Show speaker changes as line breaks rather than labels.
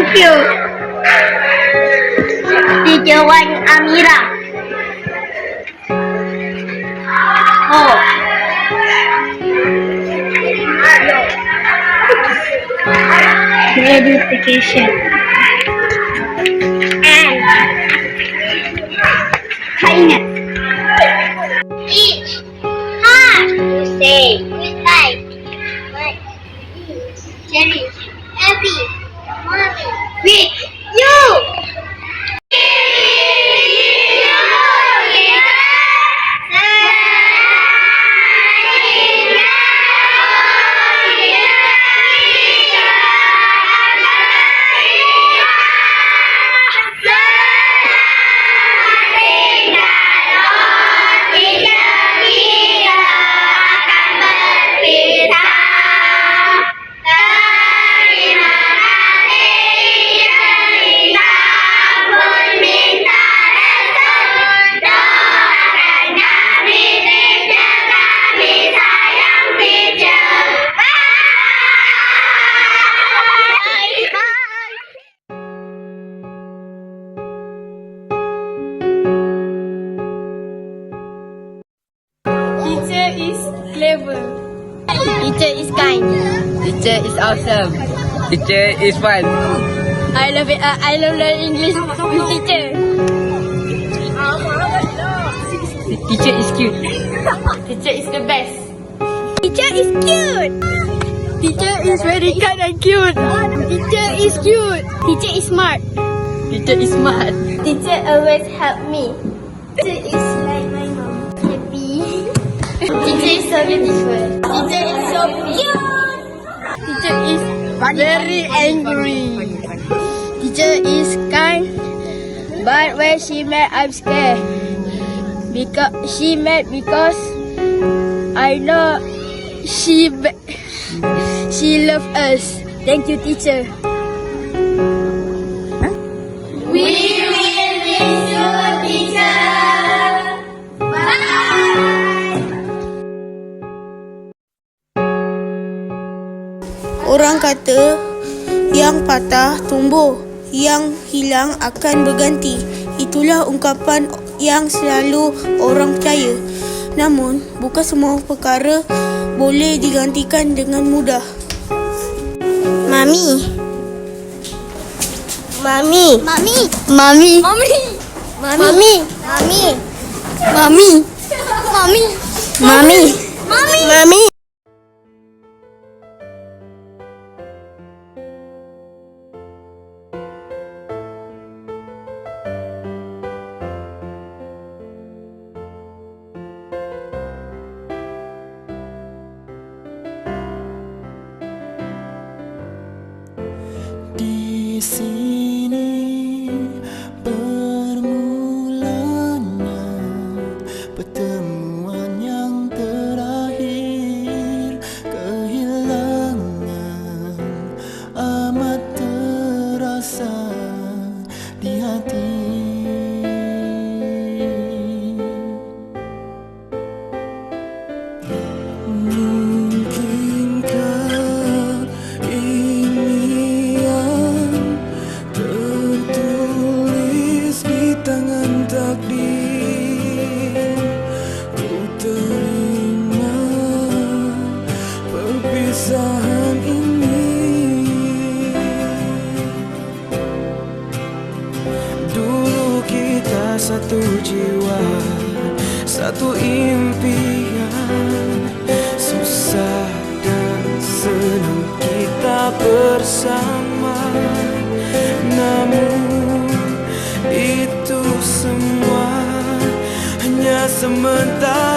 Thank you. Teacher Wan Amira. Oh. Gratification. And kindness. Each heart to say goodbye. Cherish every moment with you.
Teacher is clever. Teacher is kind.
Teacher is awesome. Teacher is fun.
I love it. I love learning English with teacher.
Teacher is cute.
Teacher is the best. Teacher is cute. Teacher is very kind and cute. Teacher is cute. Teacher is smart.
Teacher is smart.
Teacher always help me. Teacher is like my mom. Happy. Teacher is so beautiful. Teacher is so cute. Teacher is very angry. Teacher is kind, but when she mad, I'm scared. Because she mad because I know she love us. Thank you, teacher. We will miss you, teacher. Bye.
Orang kata yang patah tumbuh, yang hilang akan berganti. Itulah ungkapan yang selalu orang percaya. Namun, bukan semua perkara boleh digantikan dengan mudah.
Mami. Mami.
Mami.
Mami.
Mami.
Mami. Mami.
Mami. Mami.
Mami.
Mami.
Mami.
Di sini bermulanya pertemuan yang terakhir. Kehilangan amat terasa di hati. Mungkinkah ini yang tertulis di tangan takdir? Ku terima perpisahan ini. Dulu kita satu jiwa, satu impian. Susah dan senang kita bersama. Namun itu semua hanya sementara.